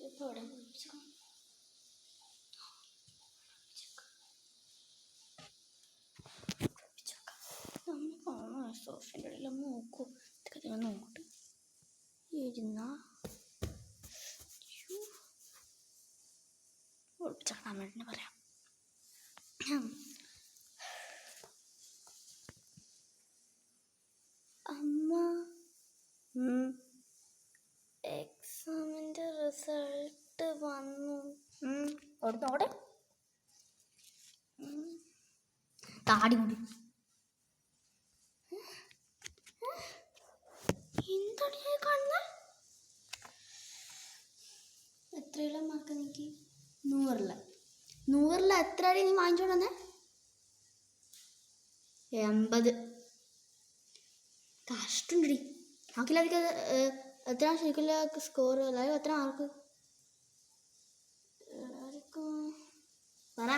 എവിടെ സോഫിൻ്റെ ഇടയിൽ നോക്കൂ. ഇതൊക്കെ നോക്കട്ടെ ഇരുന്ന ഒളിപ്പിച്ചേക്കാൻ വേണ്ടി പറയാം. അമ്മ എക്സാമിൻ്റെ റിസൾട്ട് വന്നു. നോടെ താടി മുടി എന്താണ് കാണുന്നത്? എത്രയുള്ള മാർക്ക് എനിക്ക്? 100 എത്ര അടി നീ വാങ്ങിച്ചോണ്ട് വന്നേ? 80. കഷ്ടമുണ്ടടി. നമുക്കില്ലാതെ എത്ര ശരിക്കില്ല സ്കോർ അതായത് എത്ര മാർക്ക് പറ.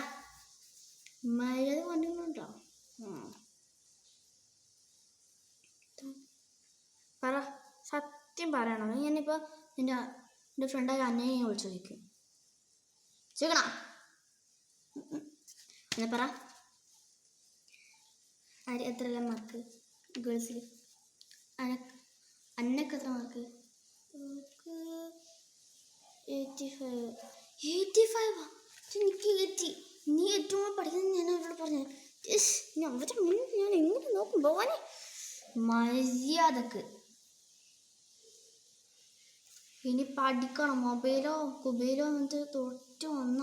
മര്യാദ കൊണ്ടുണ്ടോ? പറ, സത്യം പറയണം. ഞാനിപ്പോൾ എൻ്റെ ഫ്രണ്ടായ അന്നയെ വിളിച്ചു ചോദിക്കും. ചോദിക്കണോ? എന്നാ പറ, എത്രയല്ല മാർക്ക് ഗേൾസിൽ? അന്നക്ക് എത്ര മാർക്ക്? 85. 85 എനിക്ക് 80. നീ ഏറ്റവും കൂടുതൽ പഠിക്കുന്നത് ഞാൻ അവരോട് പറഞ്ഞു. ഞാൻ എങ്ങനെ നോക്കും പോവാനെ? മര്യാദക്ക് ഇനി പഠിക്കണം. മൊബൈലോ കുബൈലോ എന്നിട്ട് തൊട്ട് വന്ന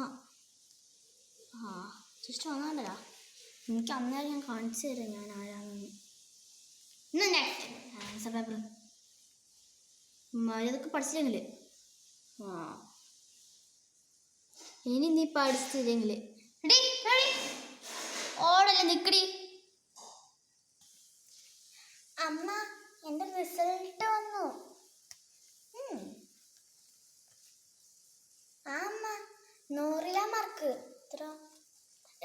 ജസ്റ്റ് വന്നാണ്ടല്ല. എനിക്ക് അന്നേരം ഞാൻ കാണിച്ചു തരാം ഞാൻ ആരാണെന്ന്. ആൻസർ പേപ്പർ മര്യാദക്ക് പഠിച്ചില്ലെങ്കിൽ ഇനി നീ പഠിച്ചില്ലെങ്കിൽ ഓടല്ലേ നിക്കടി. അമ്മ എൻ്റെ റിസൾട്ട് വന്നു. അമ്മ 100 മാർക്ക്.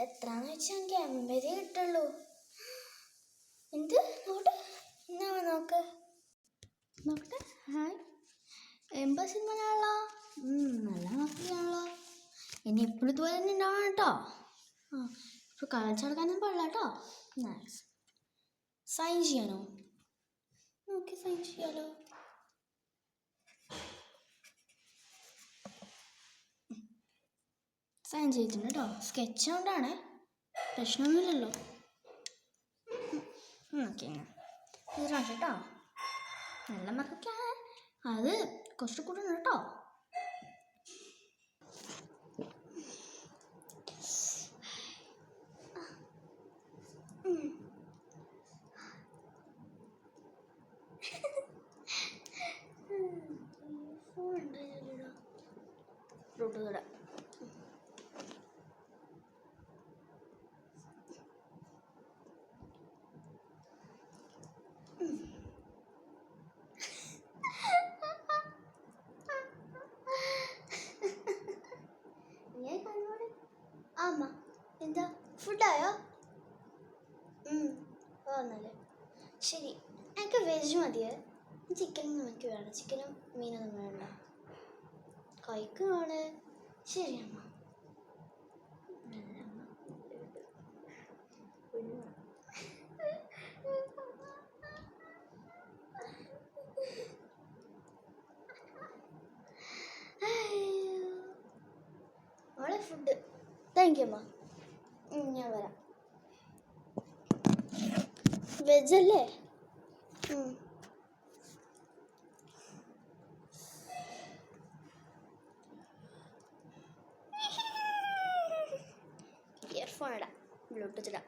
എത്രന്ന് വെച്ചാൽ എനിക്ക് 80 കിട്ടുള്ളൂ. എന്ത് നോട്ട് എന്നാ നോക്കട്ടെ. ഹായ് 80 സിനിമയാണല്ലോ. നല്ല മാർക്കിലാണല്ലോ. ഇനി എപ്പോഴും ഇതുപോലെ തന്നെ ഉണ്ടാവണം കേട്ടോ. ഇപ്പോൾ കളിച്ചെടുക്കാനും പാടില്ല കേട്ടോ. നൈസ്. സൈൻ ചെയ്യാനോ? ഓക്കെ, സൈൻ ചെയ്യാലോ. സൈൻ ചെയ്തിട്ടുണ്ട് കേട്ടോ. സ്കെച്ച് കൊണ്ടാണ്, പ്രശ്നമൊന്നുമില്ലല്ലോ. ഓക്കെ, ഇത് കേട്ടോ. നല്ല മാർക്കൊക്കെയാണ്. അത് കുറച്ച് കൂട്ടണം കേട്ടോ. ഫ്രൂട്ട് കട അമ്മ എന്താ ഫുഡായോ? വന്നല്ലേ. ശരി, എനിക്ക് വെജ് മതിയേ. ചിക്കനൊന്നും എനിക്ക് വേണ്ട. ചിക്കനും മീനൊന്നും വേണ്ട. കഴിക്കുവാണ്. ശരി അമ്മ. അവളെ ഫുഡ് താങ്ക് യു അമ്മ. ഞാൻ വരാം. വെജല്ലേ? ഇയർഫോൺ ഇടാം, ബ്ലൂടൂത്ത് ഇടാം.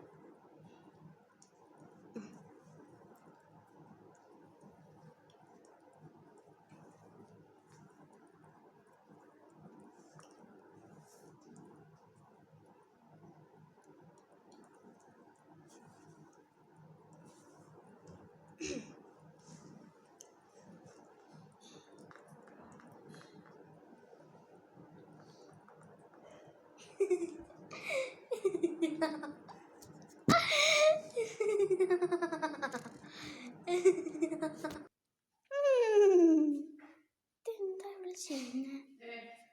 എന്താ ഇവിടെ ചെയ്യുന്നത്?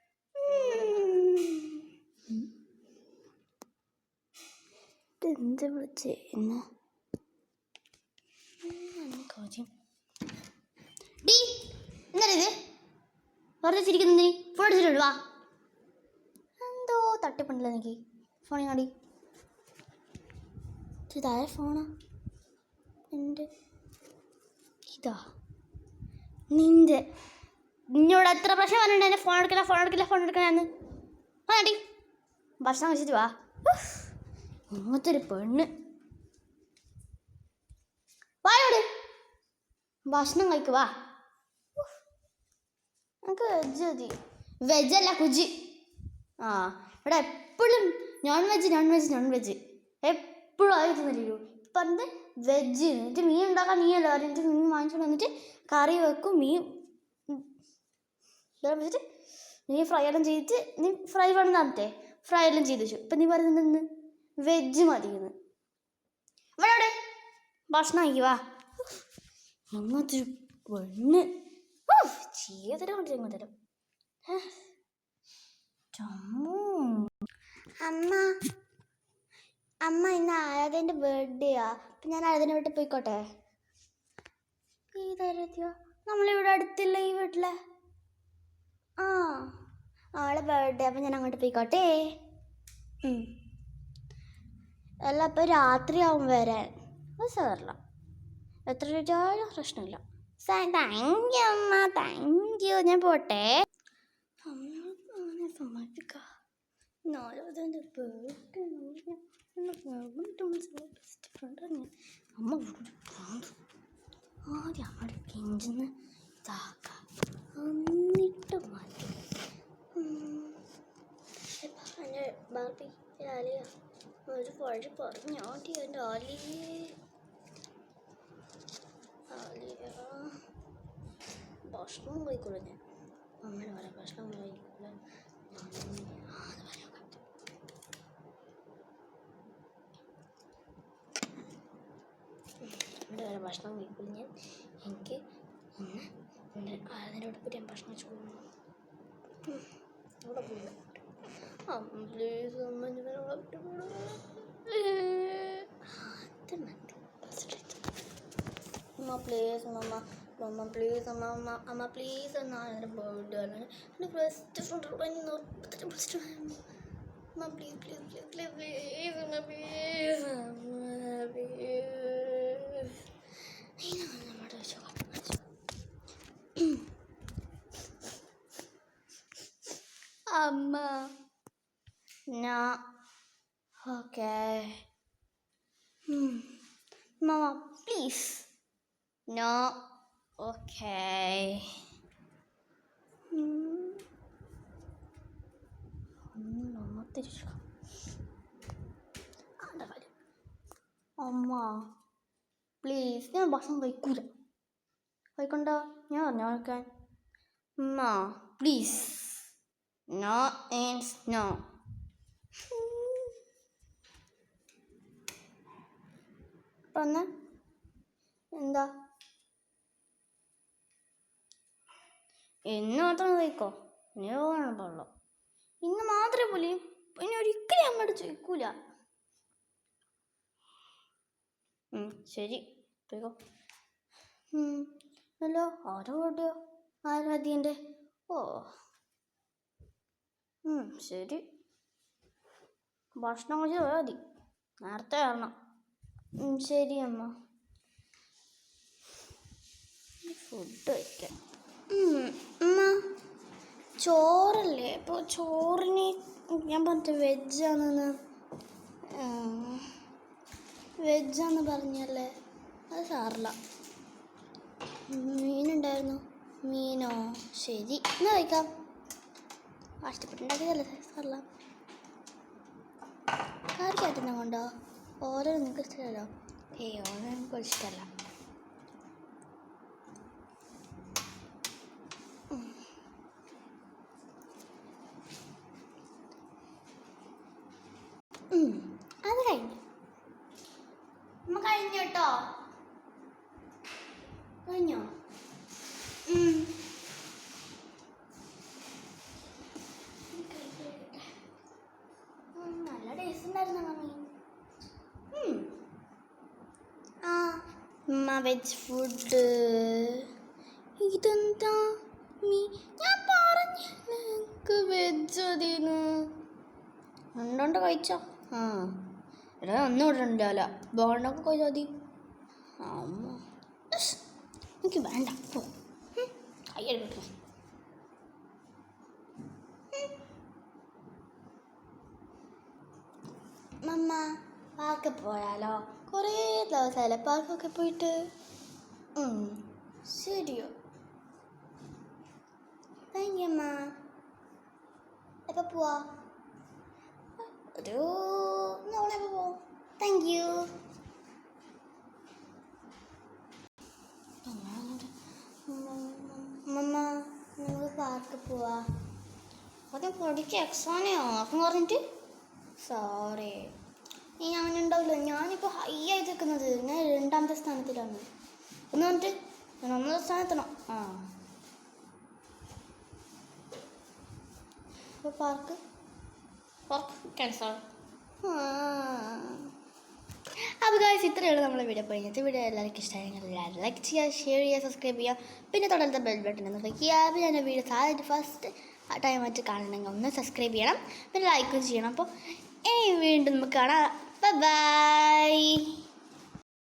വെറുതെ വിളിച്ച് എന്ന് കാര്യം ഡീ എന്താ ഇത് വെറുതെ ചിരിക്കുന്നേ ഫോൺ അടിച്ചിട്ടുള്ളൂ വാ എന്തോ തട്ടിപ്പുണ്ടല്ലോ എനിക്ക് ഫോണിൽ കാടി ഇതായ ഫോണാ എൻ്റെ ഇതാ നിൻ്റെ നിന്നോട് എത്ര പ്രാവശ്യം പറഞ്ഞിട്ടുണ്ട് എൻ്റെ ഫോൺ എടുക്കണമെന്ന് ആടി ഭക്ഷണം കഴിച്ചിട്ട് വാ ഇങ്ങനത്തെ ഒരു പെണ്ണ് വായോട് ഭക്ഷണം കഴിക്കുവാ നമുക്ക് വെജ് മതി വെജല്ല കുജി ആ ഇവിടെ എപ്പോഴും നോൺ വെജ് എപ്പോഴും ആയി തിന്നില്ലല്ലോ പറഞ്ഞിട്ട് വെജ് എന്നിട്ട് മീൻ ഉണ്ടാക്കാൻ നീയല്ലോ എന്നിട്ട് മീൻ വാങ്ങിച്ചുകൊണ്ട് വന്നിട്ട് കറി വെക്കും മീൻ വെച്ചിട്ട് നീ ഫ്രൈ എല്ലാം ചെയ്തിട്ട് നീ ഫ്രൈ വേണം നടത്തേ ഫ്രൈ എല്ലാം ചെയ്ത് വെച്ചു ഇപ്പം നീ പറയുന്നത് വെജ് മതിയെന്ന് ഇവിടെ ഭക്ഷണം കഴിക്കുവാ അങ്ങനത്തെ ഒരു പെണ്ണ് ചെയ്തരം കൊണ്ടിരിക്കും അമ്മ ഇന്ന് ആരാധൻ്റെ ബർത്ത്ഡേയാ അപ്പം ഞാൻ ആരാധന വീട്ടിൽ പോയിക്കോട്ടെ ഏതാരാധ്യ നമ്മളിവിടെ അടുത്തില്ല ഈ വീട്ടിലെ ആ അവളെ ബർത്ത്ഡേ അപ്പം ഞാൻ അങ്ങോട്ട് പോയിക്കോട്ടെ അല്ല അപ്പം രാത്രിയാവും വരാൻ അത് സാറില്ല എത്ര രൂപയായാലും പ്രശ്നമില്ല താങ്ക് യു അമ്മ താങ്ക് യു ഞാൻ പോട്ടെ സമ്മതിപ്പിക്കാം അമ്മ ആദ്യം അമ്മയുടെ കെഞ്ചിന്ന് ഇതാക്കാം എന്നിട്ട് മാറ്റി എൻ്റെ ബാർബി ആലിയ ഒരു വഴി പറഞ്ഞോട്ടി എൻ്റെ ആലിയ ഭക്ഷണം കഴിക്കൂല ഞാൻ അമ്മയുടെ പറയാം ഭക്ഷണം കഴിക്കൂല അമ്മയുടെ വരെ ഭക്ഷണം കഴിക്കൂല ഞാൻ എനിക്ക് ഒന്ന് അതിനോട് പോയി ഞാൻ ഭക്ഷണം ചോദിക്കുന്നു അവിടെ പോയില്ല പ്ലീസ് അമ്മ ഞാനവിടെ അമ്മ പ്ലീസ് അമ്മ പ്ലീസ് അമ്മ പ്ലീസ് എന്നാൽ എൻ്റെ ബർത്ത്ഡേ ആണ് എൻ്റെ ബെസ്റ്റ് ഫ്രണ്ട് നിർബന്ധത്തിന് വിളിച്ചിട്ട് അമ്മ പ്ലീസ് പ്ലീസ് പ്ലീസ് പ്ലീസ് അമ്മ പ്ലീസ് നമ്മുടെ അമ്മ No. Okay. Mama, please. No. Okay. അമ്മ പ്ലീസ് ഞാൻ ഭക്ഷണം കഴിക്കൂല കഴിക്കണ്ട ഞാൻ പറഞ്ഞു കഴിക്കാൻ അമ്മ പ്ലീസ് നോ മീൻസ് നോ പറഞ്ഞ എന്താ ഇന്ന് മാത്രം കഴിക്കോ ഇനി പോകണം പാടുള്ളൂ ഇന്ന് മാത്രമേ പോലെ ഇനി ഒരിക്കലും അമ്മയോട് ചോദിക്കൂല ശരി പോയിക്കോ ഹലോ ആരോ ഓടിയോ ആരാധ്യൻ്റെ ഓ ശരി ഭക്ഷണം കഴിച്ച് പോയാൽ മതി നേരത്തെ വരണം ശരി അമ്മ ഫുഡ് കഴിക്കാം അമ്മ ചോറല്ലേ ഇപ്പോൾ ചോറിന് ഞാൻ പറഞ്ഞ വെജാന്ന് പറഞ്ഞല്ലേ അത് സാറില്ല മീനുണ്ടായിരുന്നു മീനോ ശരി എന്നാ കഴിക്കാം കഷ്ടപ്പെട്ടുണ്ടാക്കിയതല്ലേ സാറില്ല കാറിക്കകത്തുനിന്ന് കൊണ്ടോ ഓരോ നിങ്ങൾക്ക് ഇഷ്ടമല്ലോ ഓരോ എനിക്ക് ഇഷ്ടമല്ല അത് കഴിഞ്ഞു അമ്മ കഴിഞ്ഞു കേട്ടോ കഴിഞ്ഞോ നല്ല ടേസ്റ്റ് ഉണ്ടായിരുന്നു മമ്മി വെജ് ഫുഡ്. ഇതെന്താ ഞാൻ പറഞ്ഞില്ല എനിക്ക് വെജ് മതിന്ന്. ഉണ്ടോണ്ട് കഴിച്ചോ? എടാ ഒന്നും ഇടണ്ടല്ല, ബോണ്ടൊക്കെ കഴിച്ചാൽ മതി. അമ്മ എനിക്ക് വേണ്ട, പോ കയ്യെടുക്കും. മമ്മ പാർക്കിൽ പോയാലോ? കുറേ ദിവസമല്ലേ പാർക്കൊക്കെ പോയിട്ട്. ശരിയോ? താങ്ക് യു അമ്മ. എപ്പോൾ പോവാ? ഒരു നാളെ പോവാം. Thank you. മമ്മ നമ്മൾ പാർക്കിൽ പോവാ. അത് പൊടിക്ക് എക്സാമേ ആക്കും പറഞ്ഞിട്ട്. സോറി, നീ അങ്ങനെ ഉണ്ടാവില്ല. ഞാനിപ്പോൾ ഹൈ ആയി നിൽക്കുന്നത്, ഞാൻ 2ാമത്തെ സ്ഥാനത്തിലാണ്. ഒന്ന് പറഞ്ഞിട്ട് ഞാൻ 1ാം സ്ഥാനത്തെത്തണം. അപ്പോൾ പാർക്ക് ക്യാൻസൽ. അപ്പോൾ ഗായ്സ്, ഇത്രയുള്ള നമ്മളെ വീഡിയോ കഴിഞ്ഞത്. വീഡിയോ എല്ലാവർക്കും ഇഷ്ടമായെങ്കിൽ ലൈക്ക് ചെയ്യുക, ഷെയർ ചെയ്യുക, സബ്സ്ക്രൈബ് ചെയ്യുക. പിന്നെ തുടർന്ന് ബെൽ ബട്ടൺ ഒന്ന് ക്ലിക്ക് ചെയ്യുക. പിന്നെ എൻ്റെ വീഡിയോ സാധാരണ ഫസ്റ്റ് ടൈമായിട്ട് കാണണമെങ്കിൽ ഒന്ന് സബ്സ്ക്രൈബ് ചെയ്യണം, പിന്നെ ലൈക്കും ചെയ്യണം. അപ്പോൾ വീണ്ടും നമുക്ക് കാണാം. ബൈ.